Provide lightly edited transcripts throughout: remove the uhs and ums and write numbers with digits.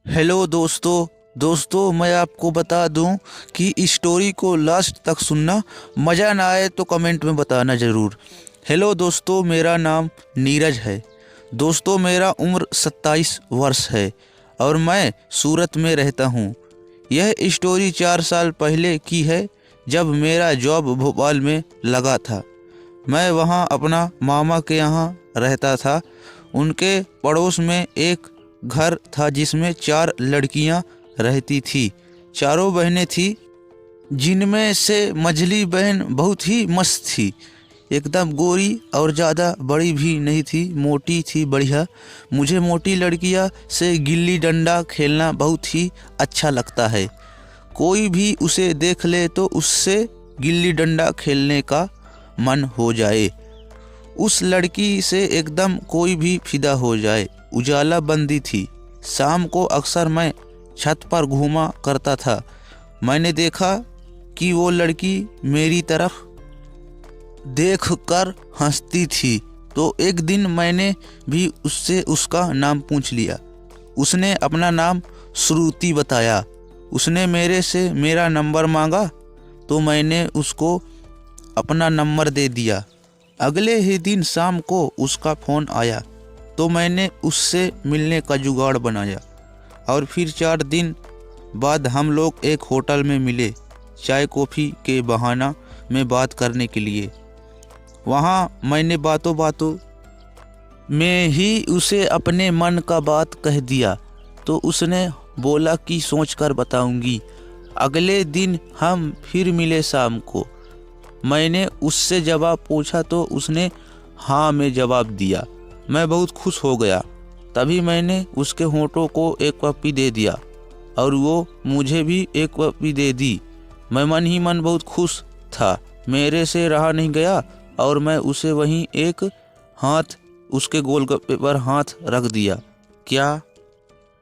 Hello दोस्तों मैं आपको बता दूं कि इस स्टोरी को लास्ट तक सुनना। मज़ा ना आए तो कमेंट में बताना ज़रूर। हेलो दोस्तों, मेरा नाम नीरज है। दोस्तों, मेरा उम्र 27 वर्ष है और मैं सूरत में रहता हूँ। यह स्टोरी 4 साल पहले की है, जब मेरा जॉब भोपाल में लगा था। मैं वहाँ अपना मामा के यहाँ रहता था। उनके पड़ोस में एक घर था जिसमें 4 लड़कियां रहती थी। चारों बहनें थी, जिनमें से मझली बहन बहुत ही मस्त थी, एकदम गोरी और ज़्यादा बड़ी भी नहीं थी, मोटी थी बढ़िया। मुझे मोटी लड़कियां से गिल्ली डंडा खेलना बहुत ही अच्छा लगता है। कोई भी उसे देख ले तो उससे गिल्ली डंडा खेलने का मन हो जाए। उस लड़की से एकदम कोई भी फिदा हो जाए। उजाला बंदी थी। शाम को अक्सर मैं छत पर घूमा करता था। मैंने देखा कि वो लड़की मेरी तरफ देखकर हंसती थी, तो एक दिन मैंने भी उससे उसका नाम पूछ लिया। उसने अपना नाम श्रुति बताया। उसने मेरे से मेरा नंबर मांगा, तो मैंने उसको अपना नंबर दे दिया। अगले ही दिन शाम को उसका फ़ोन आया, तो मैंने उससे मिलने का जुगाड़ बनाया और फिर 4 दिन बाद हम लोग एक होटल में मिले, चाय कॉफ़ी के बहाना में बात करने के लिए। वहाँ मैंने बातों बातों में ही उसे अपने मन का बात कह दिया, तो उसने बोला कि सोचकर बताऊंगी। अगले दिन हम फिर मिले शाम को। मैंने उससे जवाब पूछा तो उसने हाँ में जवाब दिया। मैं बहुत खुश हो गया। तभी मैंने उसके होठों को एक पप्पी दे दिया और वो मुझे भी एक पप्पी दे दी। मैं मन ही मन बहुत खुश था। मेरे से रहा नहीं गया और मैं उसे वहीं एक हाथ उसके गोलगप्पे पर हाथ रख दिया। क्या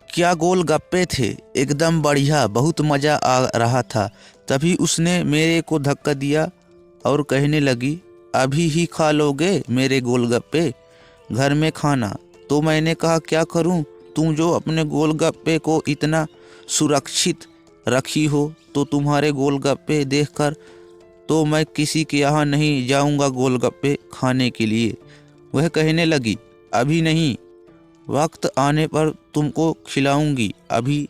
क्या गोलगप्पे थे, एकदम बढ़िया, बहुत मज़ा आ रहा था। तभी उसने मेरे को धक्का दिया और कहने लगी, अभी ही खा लोगे मेरे गोलगप्पे, घर में खाना। तो मैंने कहा, क्या करूं, तुम जो अपने गोलगप्पे को इतना सुरक्षित रखी हो, तो तुम्हारे गोलगप्पे देखकर तो मैं किसी के यहाँ नहीं जाऊंगा गोलगप्पे खाने के लिए। वह कहने लगी, अभी नहीं, वक्त आने पर तुमको खिलाऊंगी, अभी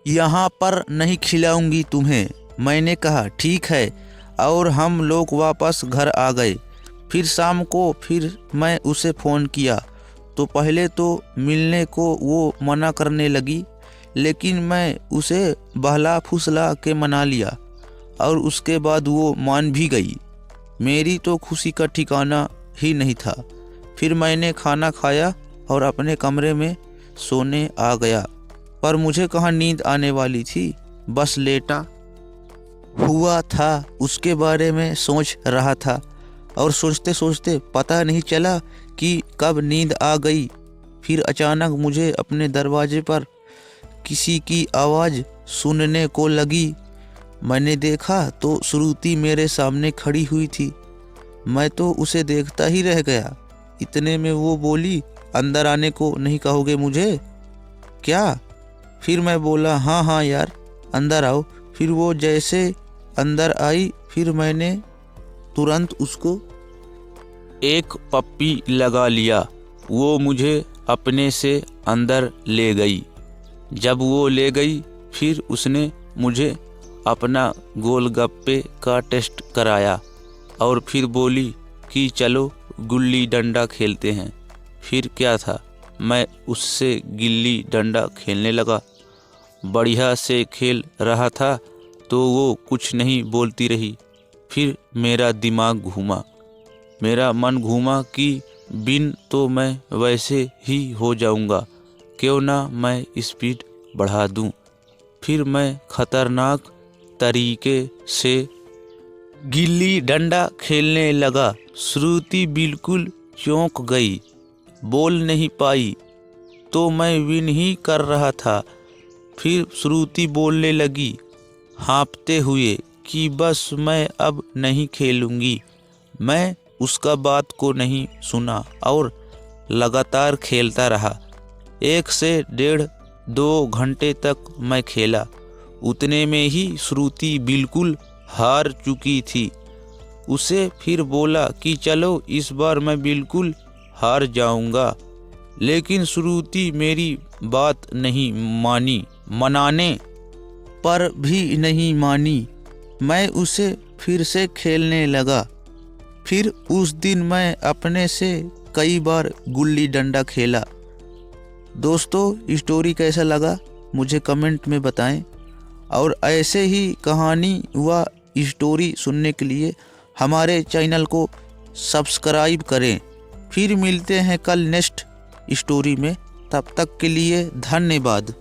यहाँ पर नहीं खिलाऊंगी तुम्हें। मैंने कहा ठीक है, और हम लोग वापस घर आ गए। फिर शाम को फिर मैं उसे फ़ोन किया, तो पहले तो मिलने को वो मना करने लगी, लेकिन मैं उसे बहला फुसला के मना लिया और उसके बाद वो मान भी गई। मेरी तो खुशी का ठिकाना ही नहीं था। फिर मैंने खाना खाया और अपने कमरे में सोने आ गया, पर मुझे कहाँ नींद आने वाली थी, बस लेटा हुआ था, उसके बारे में सोच रहा था और सोचते सोचते पता नहीं चला कि कब नींद आ गई। फिर अचानक मुझे अपने दरवाजे पर किसी की आवाज़ सुनने को लगी। मैंने देखा तो श्रुति मेरे सामने खड़ी हुई थी। मैं तो उसे देखता ही रह गया। इतने में वो बोली, अंदर आने को नहीं कहोगे मुझे क्या? फिर मैं बोला, हाँ हाँ यार, अंदर आओ। फिर वो जैसे अंदर आई, फिर मैंने तुरंत उसको एक पप्पी लगा लिया। वो मुझे अपने से अंदर ले गई। जब वो ले गई, फिर उसने मुझे अपना गोलगप्पे का टेस्ट कराया और फिर बोली कि चलो गुल्ली डंडा खेलते हैं। फिर क्या था, मैं उससे गिल्ली डंडा खेलने लगा। बढ़िया से खेल रहा था तो वो कुछ नहीं बोलती रही। फिर मेरा दिमाग घूमा, मेरा मन घूमा कि बिन तो मैं वैसे ही हो जाऊंगा, क्यों ना मैं स्पीड बढ़ा दूं। फिर मैं खतरनाक तरीके से गिल्ली डंडा खेलने लगा। श्रुति बिल्कुल चौंक गई, बोल नहीं पाई, तो मैं विन ही कर रहा था। फिर श्रुति बोलने लगी हाँफते हुए कि बस मैं अब नहीं खेलूंगी। मैं उसका बात को नहीं सुना और लगातार खेलता रहा। 1 से 1.5 2 घंटे तक मैं खेला। उतने में ही श्रुति बिल्कुल हार चुकी थी। उसे फिर बोला कि चलो इस बार मैं बिल्कुल हार जाऊंगा, लेकिन श्रुति मेरी बात नहीं मानी, मनाने पर भी नहीं मानी। मैं उसे फिर से खेलने लगा। फिर उस दिन मैं अपने से कई बार गुल्ली डंडा खेला। दोस्तों, स्टोरी कैसा लगा मुझे कमेंट में बताएं, और ऐसे ही कहानी व स्टोरी सुनने के लिए हमारे चैनल को सब्सक्राइब करें। फिर मिलते हैं कल नेक्स्ट स्टोरी में। तब तक के लिए धन्यवाद।